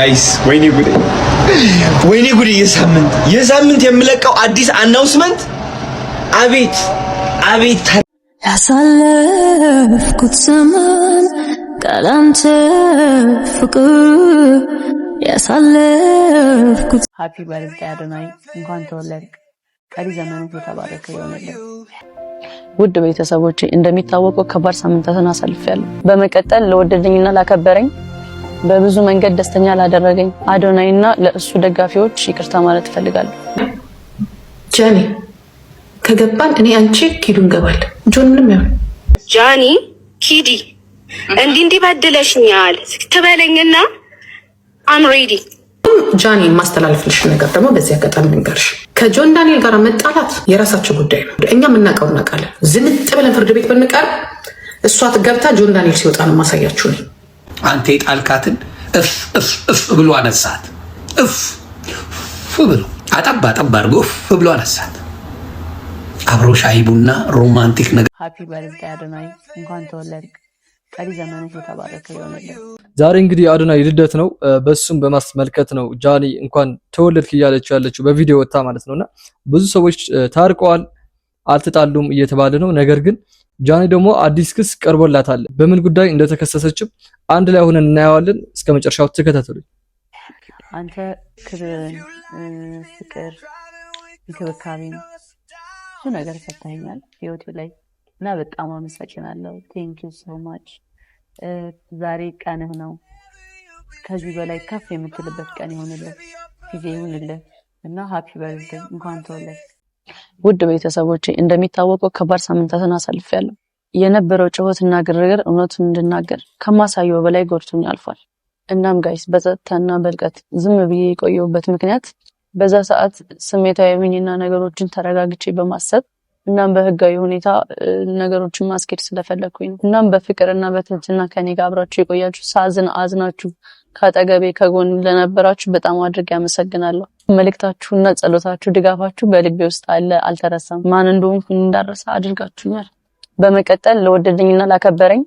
ጋይስ ወይኔ ጉዴ የሳምንት የምለቀው አዲስ አናውንስመንት አቤት ያሳለፍኩት ዘመን ካላንተ ፍቅር ያሳለፍኩት ሃፒ በርዝዴይ አዶናይ እንኳን ተወለድክ ቀሪ ዘመኑ የተባረከ ይሁንልህ። ውድ ቤተሰቦቼ እንደሚታወቀው ከባድ ሳምንታትን አሳልፌያለሁ። በመቀጠል ለወደደኝና ላከበረኝ በብዙ መንገድ ደስተኛ ላደረገኝ አዶናይና ለእሱ ደጋፊዎች ይቅርታ ማለት እፈልጋለሁ። ጃኒ ከገባን እኔ አንቺ ኪዱ እንገባለን። ጆን ምንም ያው ጃኒ ኪዲ እንዲህ ባደለሽኛል ትበለኝና አም ሬዲ። ጃኒ ማስተላለፍልሽ ነገር ደግሞ በዚህ አጋጣሚ ልንገርሽ፣ ከጆን ዳንኤል ጋር መጣላት የራሳቸው ጉዳይ ነው። እኛ የምናውቀው እናውቃለን። ዝንጥ ብለን ፍርድ ቤት ብንቀር እሷ ትገብታ ጆን ዳንኤል ሲወጣ ነው ማሳያችሁ ነው። አንተ የጣልካትን እፍ ብሎ አነሳት። እፍ ብሎ አጠባ አድርጎ እፍ ብሎ አነሳት። አብሮ ሻይ ቡና ሮማንቲክ ነገር። ሃፒ በርዝዴይ አዶናይ እንኳን ተወለድክ ቀሪ ዘመኑ የተባረከ ይሁንልህ። ዛሬ እንግዲህ አዶናይ ልደት ነው። በሱም በማስመልከት ነው ጃኒ እንኳን ተወለድክ እያለችው ያለችው በቪዲዮ ወጣ ማለት ነውና ብዙ ሰዎች ታርቀዋል አልተጣሉም እየተባለ ነው። ነገር ግን ጃኒ ደግሞ አዲስ ክስ ቀርቦላታል። በምን ጉዳይ እንደተከሰሰችም አንድ ላይ ሆነን እናየዋለን። እስከ መጨረሻው ተከታተሉኝ። አንተ ክብርን፣ ፍቅር፣ እንክብካቤ ብዙ ነገር ሰጥተኸኛል ህይወቴ ላይ እና በጣም አመሰግናለሁ። ቴንክ ዩ ሶ ማች። ዛሬ ቀንህ ነው። ከዚህ በላይ ከፍ የምትልበት ቀን ይሁንልህ፣ ጊዜ ይሁንልህ እና ሃፒ በርዝዴይ እንኳን ተወለድክ። ውድ ቤተሰቦቼ እንደሚታወቀው ከባድ ሳምንታትን አሳልፌያለሁ። የነበረው ጩኸትና ግርግር እውነቱን እንድናገር ከማሳየው በላይ ጎድቶኝ አልፏል። እናም ጋይስ በጸጥታና በልቀት ዝም ብዬ የቆየሁበት ምክንያት በዛ ሰዓት ስሜታዊ ሆኜና ነገሮችን ተረጋግቼ በማሰብ እናም በህጋዊ ሁኔታ ነገሮችን ማስኬድ ስለፈለኩኝ ነው። እናም በፍቅርና በትህትና ከኔ ጋር አብራችሁ የቆያችሁ ሳዝን አዝናችሁ ከአጠገቤ ከጎን ለነበራችሁ በጣም አድርጌ አመሰግናለሁ። መልእክታችሁና ጸሎታችሁ ድጋፋችሁ በልቤ ውስጥ አለ፣ አልተረሳም። ማን እንደሆንኩ እንዳረሳ አድርጋችሁኛል። በመቀጠል ለወደደኝና ላከበረኝ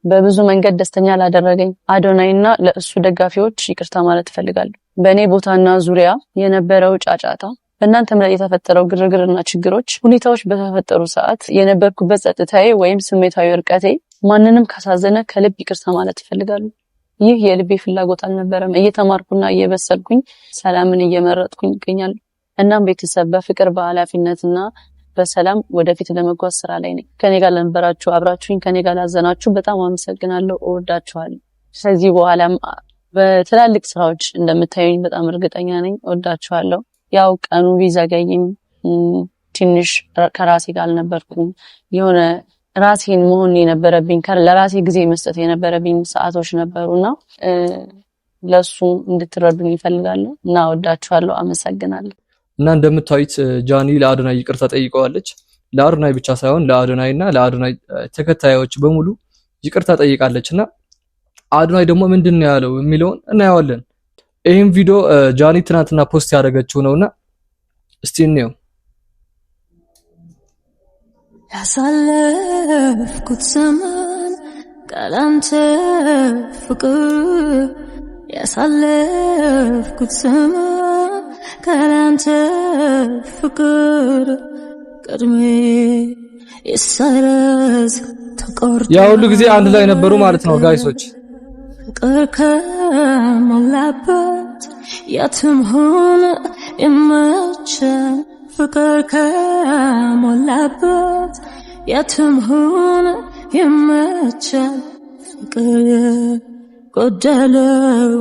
በብዙ መንገድ ደስተኛ ላደረገኝ አዶናይና ለእሱ ደጋፊዎች ይቅርታ ማለት እፈልጋለሁ። በእኔ ቦታና ዙሪያ የነበረው ጫጫታ፣ በእናንተም ላይ የተፈጠረው ግርግርና ችግሮች፣ ሁኔታዎች በተፈጠሩ ሰዓት የነበርኩበት ጸጥታዬ ወይም ስሜታዊ እርቀቴ ማንንም ካሳዘነ ከልብ ይቅርታ ማለት እፈልጋለሁ። ይህ የልቤ ፍላጎት አልነበረም። እየተማርኩና እየበሰልኩኝ ሰላምን እየመረጥኩኝ እገኛለሁ። እናም ቤተሰብ በፍቅር በኃላፊነትና በሰላም ወደፊት ለመጓዝ ስራ ላይ ነኝ። ከኔ ጋር ለነበራችሁ አብራችሁኝ ከኔ ጋር ላዘናችሁ በጣም አመሰግናለሁ። እወዳችኋለሁ። ከዚህ በኋላም በትላልቅ ስራዎች እንደምታዩኝ በጣም እርግጠኛ ነኝ። እወዳችኋለሁ። ያው ቀኑ ቢዘገይም ትንሽ ከራሴ ጋር አልነበርኩም። የሆነ ራሴን መሆን የነበረብኝ ለራሴ ጊዜ መስጠት የነበረብኝ ሰዓቶች ነበሩና ለሱ እንድትረዱኝ ይፈልጋሉ እና እወዳችኋለሁ። አመሰግናለሁ። እና እንደምታዩት ጃኒ ለአዶናይ ይቅርታ ጠይቀዋለች። ለአዶናይ ብቻ ሳይሆን ለአዶናይና ለአዶናይ ተከታዮች በሙሉ ይቅርታ ጠይቃለችና አዶናይ ደግሞ ምንድነው ያለው የሚለውን እናያለን። ይሄን ቪዲዮ ጃኒ ትናንትና ፖስት ያደረገችው ነውና እስቲ እንየው። ያሳለፍኩት ዘመን ካላንተ ፍቅር ያሳለፍኩት ዘመን ካላንተ ፍቅር ቅድሜ ይሰረዝ ተቆርጦ ያ ሁሉ ጊዜ አንድ ላይ ነበሩ ማለት ነው ጋይሶች። ፍቅር ከሞላበት የትም ሆነ ይመቻል። ፍቅር ከሞላበት የትም ሆነ ይመቻል። ፍቅር የጎደለው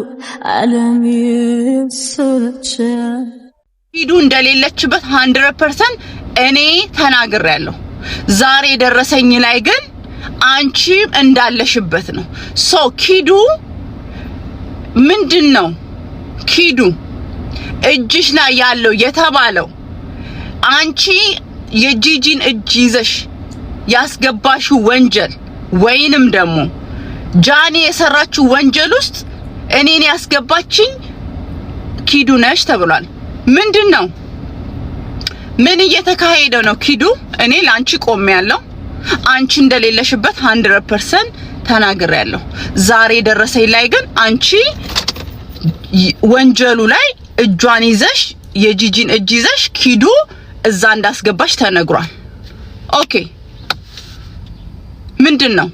ዓለም ይሰለቻል። ኪዱ እንደሌለችበት 100% እኔ ተናግሬያለሁ። ዛሬ ደረሰኝ ላይ ግን አንቺ እንዳለሽበት ነው። ኪዱ ምንድነው? ኪዱ እጅሽ ላይ ያለው የተባለው አንቺ የጂጂን እጅ ይዘሽ ያስገባሽው ወንጀል ወይንም ደግሞ ጃኒ የሰራችው ወንጀል ውስጥ እኔን ያስገባችኝ ኪዱ ነሽ ተብሏል። ምንድነው? ምን እየተካሄደ ነው? ኪዱ እኔ ላንቺ ቆሜያለሁ። አንቺ እንደሌለሽበት 100% ተናግሬያለሁ። ዛሬ ደረሰኝ ላይ ግን አንቺ ወንጀሉ ላይ እጇን ይዘሽ የጂጂን እጅ ይዘሽ ኪዱ እዛ እንዳስገባሽ ተነግሯል። ኦኬ ምንድነው?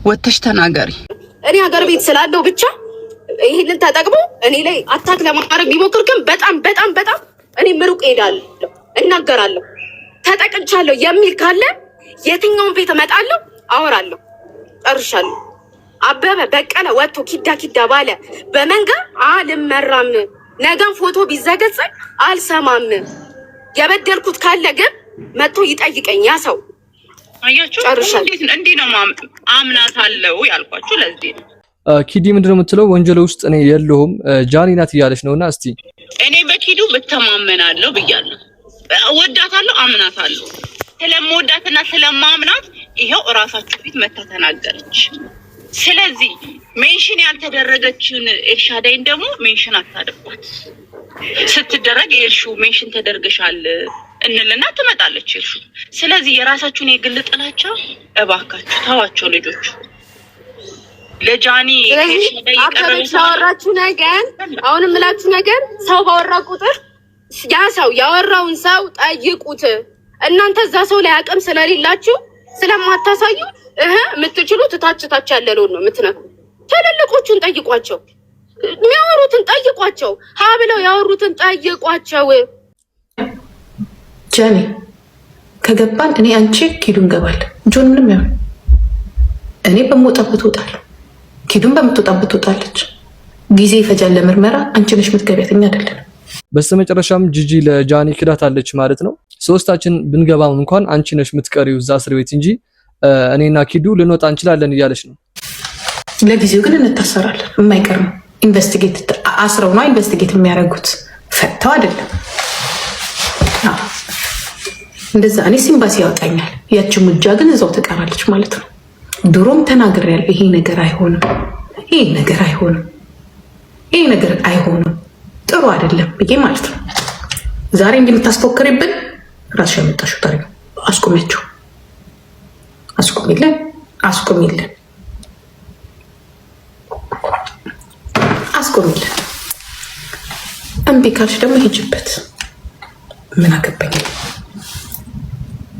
ወተሽ ተናገሪ። እኔ ሀገር ቤት ስላለው ብቻ ይሄንን ተጠቅሞ እኔ ላይ አታክ ለማድረግ ቢሞክር ግን በጣም በጣም በጣም እኔ ምሩቅ ሄዳለሁ፣ እናገራለሁ። ተጠቅቻለሁ የሚል ካለ የትኛውን ቤት እመጣለሁ፣ አወራለሁ። ጨርሻለሁ። አበበ በቀለ ወጥቶ ኪዳ ኪዳ ባለ በመንጋ አልመራም። ነገም ፎቶ ቢዘገጸኝ አልሰማም። የበደልኩት ካለ ግን መጥቶ ይጠይቀኝ ያ ሰው። አያችሁ እንዴት ነው አምናታለሁ ያልኳችሁ ለዚህ ነው። ኪዲ ምንድነው የምትለው? ወንጀል ውስጥ እኔ የለሁም ጃኒ ናት እያለች ነውና እስቲ እኔ በኪዱ ብተማመናለሁ ብያለሁ። ወዳታለሁ፣ አምናታለሁ። ስለምወዳትና ስለማምናት ይሄው እራሳችሁ ፊት መታ ተናገረች። ስለዚህ ሜንሽን ያልተደረገችውን ኤልሻዳይን ደግሞ ሜንሽን አታድርጓት። ስትደረግ ኤልሹ ሜንሽን ተደርገሻል እንልና ትመጣለች ኤልሹ። ስለዚህ የራሳችሁን የግል ጥላቻ እባካችሁ ተዋቸው ልጆች። ለጃኒ ያወራችሁ ነገር አሁን የምላችሁ ነገር ሰው ባወራ ቁጥር ያ ሰው ያወራውን ሰው ጠይቁት። እናንተ እዛ ሰው ላይ አቅም ስለሌላችሁ ስለማታሳዩ የምትችሉት ታች ያለውን ነው የምትነኩ። ትልልቆቹን ጠይቋቸው፣ የሚያወሩትን ጠይቋቸው፣ ሀ ብለው ያወሩትን ጠይቋቸው። ጃኒ ከገባን እኔ አንቺ ኪዱ እንገባለን። ጆን ምንም ያው እኔ በምወጣበት እወጣለሁ፣ ኪዱን በምትወጣበት ትወጣለች። ጊዜ ይፈጃል ለምርመራ። አንቺ ነሽ የምትገቢያት፣ እኛ አይደለንም። በስተመጨረሻም ጂጂ ለጃኒ ክዳታለች ማለት ነው። ሶስታችን ብንገባም እንኳን አንቺ ነሽ የምትቀሪው እዛ እስር ቤት እንጂ እኔና ኪዱ ልንወጣ እንችላለን እያለች ነው። ለጊዜው ግን እንታሰራለን፣ የማይቀር ነው። ኢንቨስቲጌት አስረው ነው ኢንቨስቲጌት የሚያደርጉት፣ ፈተው አይደለም። እንደዛ እኔ ሲምባሲ ያወጣኛል፣ ያቺ ሙጃ ግን እዛው ትቀራለች ማለት ነው። ድሮም ተናግሬያለሁ፣ ይሄ ነገር አይሆንም፣ ይሄ ነገር አይሆንም፣ ይሄ ነገር አይሆንም፣ ጥሩ አይደለም ብዬ ማለት ነው። ዛሬ እንደምታስፎክርብን ራስሽ ያመጣሽው ታሪክ አስቆሚያቸው፣ አስቆሚልን፣ አስቆሚልን፣ አስቆሚልን። እምቢ ካልሽ ደግሞ ሂጅበት። ምን አገባኝ?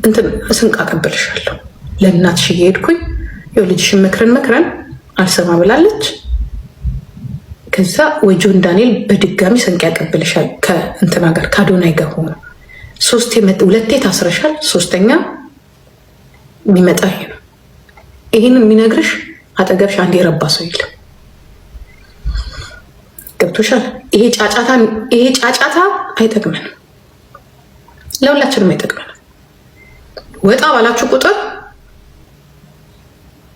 እንትን ስንቅ አቀበልሻለሁ። ለእናትሽ እየሄድኩኝ ያው ልጅሽን መክረን አልሰማ ብላለች። ከዛ ወይ ጆን ዳንኤል በድጋሚ ስንቅ ያቀበልሻል ከእንትና ጋር ከአዶናይ ጋር ሆኖ ሁለቴ ታስረሻል። ሶስተኛ የሚመጣ ይሄ ነው። ይህን የሚነግርሽ አጠገብሽ አንድ የረባ ሰው የለም። ገብቶሻል? ይሄ ጫጫታ አይጠቅመንም፣ ለሁላችንም አይጠቅመንም። ወጣ ባላችሁ ቁጥር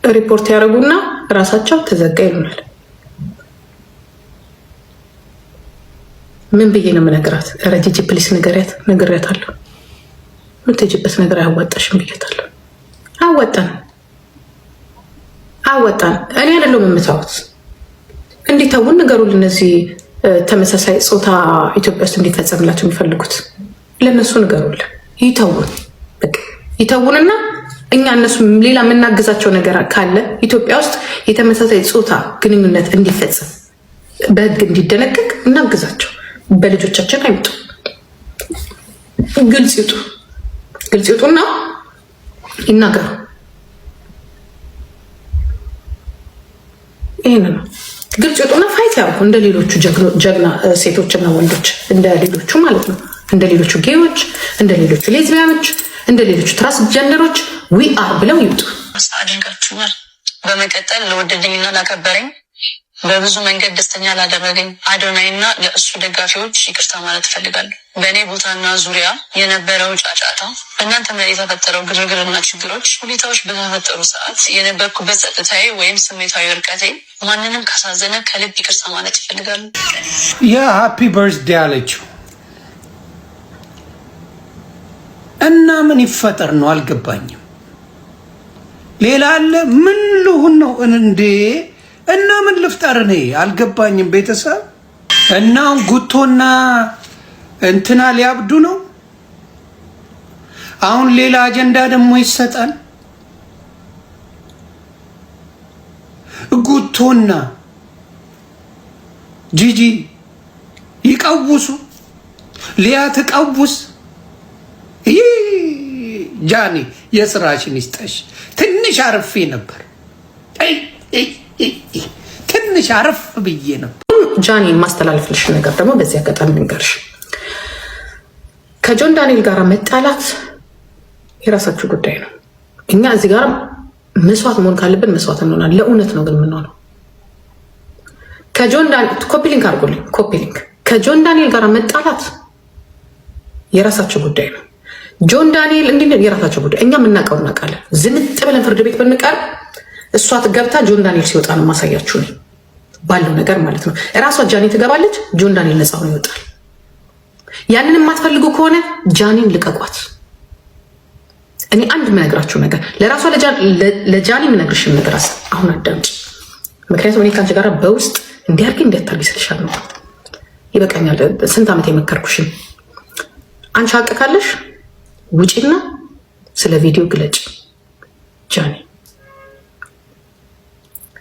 ሪፖርት ያደርጉና ራሳቸው ተዘጋ ይሉናል። ምን ብዬ ነው የምነግራት? ኧረ ጂጂ ፕሊስ ንገሪያት፣ ነግሬያታለሁ። የምትሄጂበት ነገር አያዋጣሽም ብያታለሁ። አወጣን እኔ አይደለሁም የምታዩት። እንዲተውን ንገሩን። እነዚህ ተመሳሳይ ጾታ ኢትዮጵያ ውስጥ እንዲፈጸምላቸው የሚፈልጉት ለእነሱ ንገሩልን። ይተውንና እኛ እነሱ ሌላ የምናግዛቸው ነገር ካለ ኢትዮጵያ ውስጥ የተመሳሳይ ጾታ ግንኙነት እንዲፈጸም በህግ እንዲደነገግ እናግዛቸው። በልጆቻችን አይምጡ። ግልጽ ይውጡና ይናገሩ። ይሄን ነው ግልጽ ይውጡና ፋይት ያርጉ። እንደ ሌሎቹ ጀግና ሴቶችና ወንዶች፣ እንደ ሌሎቹ ማለት ነው። እንደ ሌሎቹ ጌዎች፣ እንደ ሌሎቹ ሌዝቢያኖች፣ እንደ ሌሎቹ ትራንስጀንደሮች ዊ አር ብለው ይውጡ። አድንቃችኋል። በመቀጠል ለወደደኝና ላከበረኝ በብዙ መንገድ ደስተኛ ላደረገኝ አዶናይና ለእሱ ደጋፊዎች ይቅርታ ማለት እፈልጋለሁ። በእኔ ቦታና ዙሪያ የነበረው ጫጫታ፣ በእናንተ ላይ የተፈጠረው ግርግርና ችግሮች፣ ሁኔታዎች በተፈጠሩ ሰዓት የነበርኩበት ጸጥታዬ ወይም ስሜታዊ እርቀቴ ማንንም ካሳዘነ ከልብ ይቅርታ ማለት ይፈልጋሉ። የሃፒ በርዝዴ አለችው እና ምን ይፈጠር ነው አልገባኝም። ሌላ አለ ምን ልሁን ነው እንዴ? እና ምን ልፍጠር እኔ አልገባኝም። ቤተሰብ እና ጉቶና እንትና ሊያብዱ ነው። አሁን ሌላ አጀንዳ ደግሞ ይሰጣል። ጉቶና ጂጂ ይቀውሱ፣ ሊያ ትቀውስ። ጃኒ የስራሽን ይስጠሽ። ትንሽ አርፌ ነበር፣ ትንሽ አረፍ ብዬ ነበር። ጃኒ የማስተላልፍልሽ ነገር ደግሞ በዚህ አጋጣሚ ልንገርሽ፣ ከጆን ዳንኤል ጋር መጣላት የራሳችሁ ጉዳይ ነው። እኛ እዚህ ጋር መስዋዕት መሆን ካለብን መስዋዕት እንሆናለን። ለእውነት ነው ግን የምንሆነው። ከጆን ዳንኤል ኮፒሊንክ አድርጎልኝ፣ ኮፒሊንክ ከጆን ዳንኤል ጋር መጣላት የራሳችሁ ጉዳይ ነው። ጆን ዳንኤል እንዲህ የራሳችሁ ጉዳይ። እኛ የምናውቀው እናውቃለን። ዝንጥ ብለን ፍርድ ቤት ብንቀር እሷ ትገብታ ጆን ዳንኤል ሲወጣ ነው ማሳያችሁ ባለው ነገር ማለት ነው። እራሷ ጃኒ ትገባለች፣ ጆን ዳንኤል ነፃ ሆኖ ይወጣል። ያንን የማትፈልጉ ከሆነ ጃኒን ልቀቋት። እኔ አንድ የምነግራችሁ ነገር ለራሷ ለጃኒ የምነግርሽን ነገር አሁን አዳምጪ። ምክንያቱም እኔ ከአንቺ ጋር በውስጥ እንዲያርጊ እንዲያታርጊ ስልሻል ነው። ይበቃኛል። ስንት ዓመት የመከርኩሽን። አንቺ ሀቅ ካለሽ ውጪና ስለ ቪዲዮ ግለጭ። ጃኒ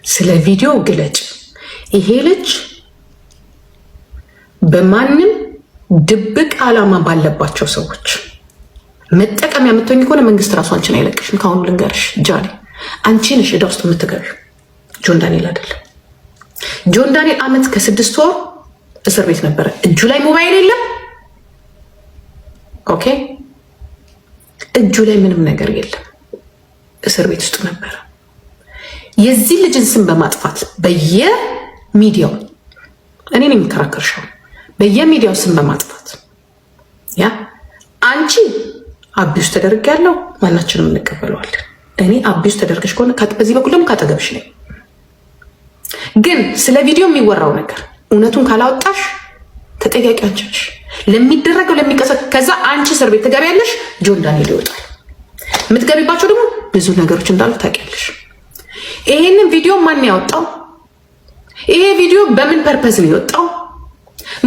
ስለ ቪዲዮ ግለጭ። ይሄ ልጅ በማንም ድብቅ ዓላማ ባለባቸው ሰዎች መጠቀሚያ የምትሆኝ ከሆነ መንግስት ራሱ አንቺን አይለቅሽም። ከአሁኑ ልንገርሽ ጃኒ፣ አንቺ ነሽ ዕዳ ውስጥ የምትገቢው፣ ጆን ዳንኤል አይደለም። ጆን ዳንኤል ዓመት ከ6 ወር እስር ቤት ነበረ። እጁ ላይ ሞባይል የለም። ኦኬ፣ እጁ ላይ ምንም ነገር የለም። እስር ቤት ውስጥ ነበረ። የዚህ ልጅን ስም በማጥፋት በየሚዲያው እኔ ነው የሚከራከርሻው፣ በየሚዲያው ስም በማጥፋት ያ አንቺ አቢውስ ተደርጊያለሁ፣ ማናችንም እንቀበለዋለን። እኔ አቢውስ ተደርገሽ ከሆነ በዚህ በኩል ደግሞ ካጠገብሽ ነኝ። ግን ስለ ቪዲዮ የሚወራው ነገር እውነቱን ካላወጣሽ ተጠያቂ አንቺ ነሽ። ለሚደረገው ለሚቀሰቅ ከዛ አንቺ እስር ቤት ትገቢያለሽ፣ ጆን ዳንኤል ይወጣል። የምትገቢባቸው ደግሞ ብዙ ነገሮች እንዳሉ ታውቂያለሽ። ይሄንን ቪዲዮ ማን ያወጣው? ይሄ ቪዲዮ በምን ፐርፐዝ ነው የወጣው?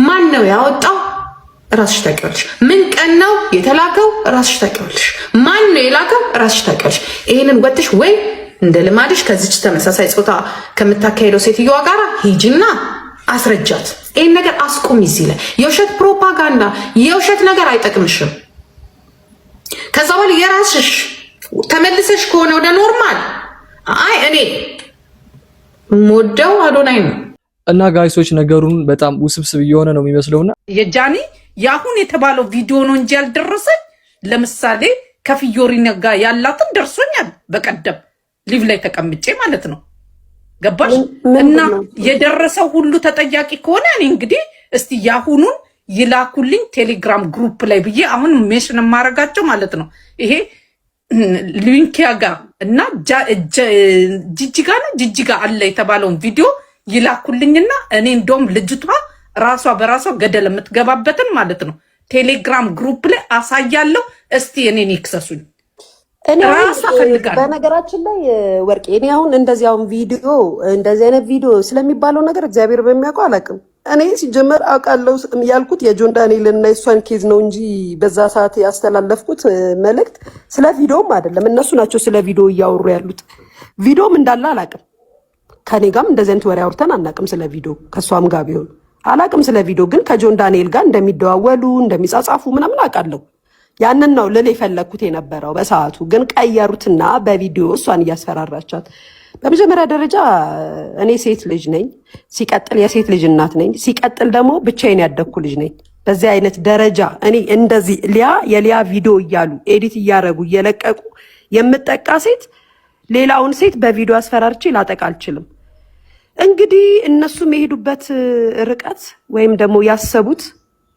ማን ነው ያወጣው? ራስሽ ታውቂያለሽ። ምን ቀን ነው የተላከው? ራስሽ ታውቂያለሽ። ማን ነው የላከው? ራስሽ ታውቂያለሽ። ይሄንን ወጥሽ ወይ እንደ ልማድሽ ከዚች ተመሳሳይ ጾታ ከምታካሄደው ሴትዮዋ ጋር ሂጂና አስረጃት። ይሄን ነገር አስቆም። እዚህ ላይ የውሸት ፕሮፓጋንዳ፣ የውሸት ነገር አይጠቅምሽም። ከዛ በኋላ የራስሽ ተመልሰሽ ከሆነ ወደ ኖርማል አይ እኔ ሞደው አዶናይ ነው እና ጋይሶች ነገሩን በጣም ውስብስብ እየሆነ ነው የሚመስለውና የጃኒ ያሁን የተባለው ቪዲዮ ነው እንጂ ያልደረሰኝ። ለምሳሌ ከፊዮሪና ጋር ያላትን ደርሶኛል። በቀደም ሊቭ ላይ ተቀምጬ ማለት ነው። ገባሽ? እና የደረሰው ሁሉ ተጠያቂ ከሆነ እኔ እንግዲህ እስቲ ያሁኑን ይላኩልኝ ቴሌግራም ግሩፕ ላይ ብዬ አሁን ሜሽን ማረጋቸው ማለት ነው። ይሄ ሊንኪያ ጋር እና ጂጂጋ አለ የተባለውን ቪዲዮ ይላኩልኝና እኔ እንደውም ልጅቷ ራሷ በራሷ ገደል የምትገባበትን ማለት ነው ቴሌግራም ግሩፕ ላይ አሳያለሁ። እስቲ እኔን ይክሰሱኝ። እኔ በነገራችን ላይ ወርቄ እኔ አሁን እንደዚህ አሁን ቪዲዮ እንደዚህ አይነት ቪዲዮ ስለሚባለው ነገር እግዚአብሔር በሚያውቀው አላውቅም። እኔ ሲጀመር አውቃለሁ ያልኩት የጆን ዳንኤል እና የሷን ኬዝ ነው እንጂ በዛ ሰዓት ያስተላለፍኩት መልእክት ስለ ቪዲዮም አይደለም። እነሱ ናቸው ስለ ቪዲዮ እያወሩ ያሉት። ቪዲዮም እንዳለ አላውቅም። ከኔ ጋርም እንደዚህ አይነት ወሬ አውርተን አናውቅም ስለ ቪዲዮ። ከሷም ጋር ቢሆን አላውቅም ስለ ቪዲዮ። ግን ከጆን ዳንኤል ጋር እንደሚደዋወሉ እንደሚጻጻፉ ምናምን አውቃለሁ። ያንን ነው ልል የፈለግኩት የነበረው በሰዓቱ። ግን ቀየሩትና በቪዲዮ እሷን እያስፈራራቻት። በመጀመሪያ ደረጃ እኔ ሴት ልጅ ነኝ፣ ሲቀጥል የሴት ልጅ እናት ነኝ፣ ሲቀጥል ደግሞ ብቻዬን ያደግኩ ልጅ ነኝ። በዚህ አይነት ደረጃ እኔ እንደዚህ የሊያ ቪዲዮ እያሉ ኤዲት እያደረጉ እየለቀቁ የምጠቃ ሴት ሌላውን ሴት በቪዲዮ አስፈራርቼ ላጠቃ አልችልም። እንግዲህ እነሱ የሄዱበት ርቀት ወይም ደግሞ ያሰቡት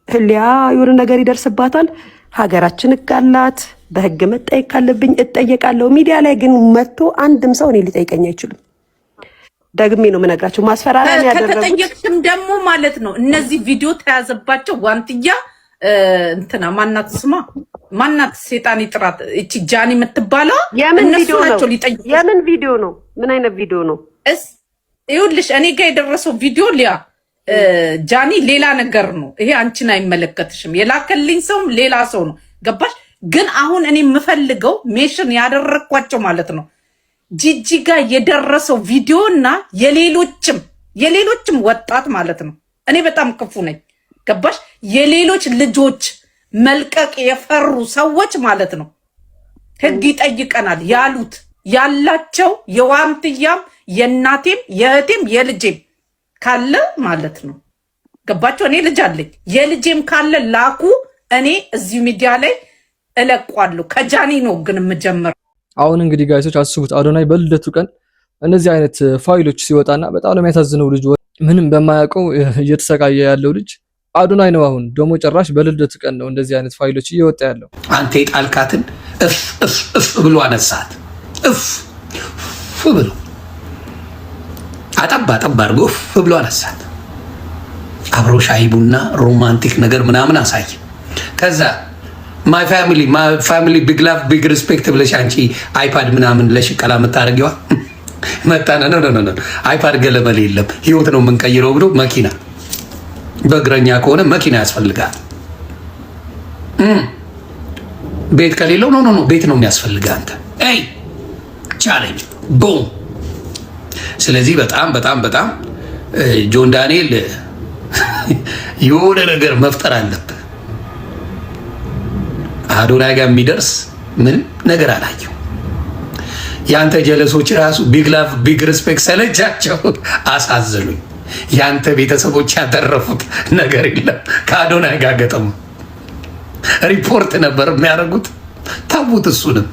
ሊያ የሆነ ነገር ይደርስባታል፣ ሀገራችን እቃላት፣ በህግ መጠየቅ ካለብኝ እጠየቃለሁ። ሚዲያ ላይ ግን መጥቶ አንድም ሰው እኔ ሊጠይቀኝ አይችልም። ደግሜ ነው የምነግራቸው። ማስፈራሪያ ያደረጉት ከተጠየቅሽም ደግሞ ማለት ነው እነዚህ ቪዲዮ ተያዘባቸው። ዋንትያ እንትና ማናት ስማ ማናት ሴጣን ይጥራት እቺ ጃኒ የምትባለው እነሱ ናቸው ሊጠይቁ። የምን ቪዲዮ ነው? ምን አይነት ቪዲዮ ነው? ይኸውልሽ እኔ ጋር የደረሰው ቪዲዮ ሊያ ጃኒ ሌላ ነገር ነው። ይሄ አንቺን አይመለከትሽም። የላከልኝ ሰውም ሌላ ሰው ነው። ገባሽ? ግን አሁን እኔ የምፈልገው ሜሽን ያደረኳቸው ማለት ነው ጂጂ ጋር የደረሰው ቪዲዮ እና የሌሎችም ወጣት ማለት ነው እኔ በጣም ክፉ ነኝ። ገባሽ? የሌሎች ልጆች መልቀቅ የፈሩ ሰዎች ማለት ነው ህግ ይጠይቀናል ያሉት ያላቸው የዋንትያም የእናቴም የእህቴም የልጄም ካለ ማለት ነው። ገባቸው? እኔ ልጅ አለኝ። የልጄም ካለ ላኩ። እኔ እዚህ ሚዲያ ላይ እለቋለሁ። ከጃኒ ነው ግን የምጀምረው። አሁን እንግዲህ ጋይሶች አስቡት፣ አዶናይ በልደቱ ቀን እነዚህ አይነት ፋይሎች ሲወጣና በጣም ነው የሚያሳዝነው። ልጅ ምንም በማያውቀው እየተሰቃየ ያለው ልጅ አዶናይ ነው። አሁን ደግሞ ጭራሽ በልደቱ ቀን ነው እንደዚህ አይነት ፋይሎች እየወጣ ያለው። አንተ የጣልካትን እፍ እፍ እፍ ብሎ አነሳት። እፍ ብሎ አጠባ አድርጎ እፍ ብሎ አነሳት። አብሮ ሻይ ቡና ሮማንቲክ ነገር ምናምን አሳየ። ከዛ ማይ ፋሚሊ ቢግ ላቭ ቢግ ሪስፔክት ብለሽ አንቺ አይፓድ ምናምን ለሽቀላ የምታደርጊዋ መጣና ነው አይፓድ ገለመል የለም ህይወት ነው የምንቀይረው ብሎ መኪና በእግረኛ ከሆነ መኪና ያስፈልጋል። ቤት ከሌለው ኖ ቤት ነው የሚያስፈልግ። አንተ አይ ቻሌንጅ ቦም። ስለዚህ በጣም ጆን ዳንኤል የሆነ ነገር መፍጠር አለብህ። አዶናይ ጋር የሚደርስ ምንም ነገር አላየው። ያንተ ጀለሶች ራሱ ቢግ ላቭ ቢግ ሪስፔክት ሰለቻቸው፣ አሳዘኑኝ። ያንተ ቤተሰቦች ያተረፉት ነገር የለም። ከአዶናይ ጋር ገጠሙ ሪፖርት ነበር የሚያደርጉት። ታቡት እሱንም።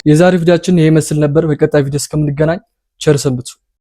የዛሬ ቪዲዮአችን ይሄ መስል ነበር። በቀጣይ ቪዲዮ እስከምንገናኝ ቸር ሰንብቱ።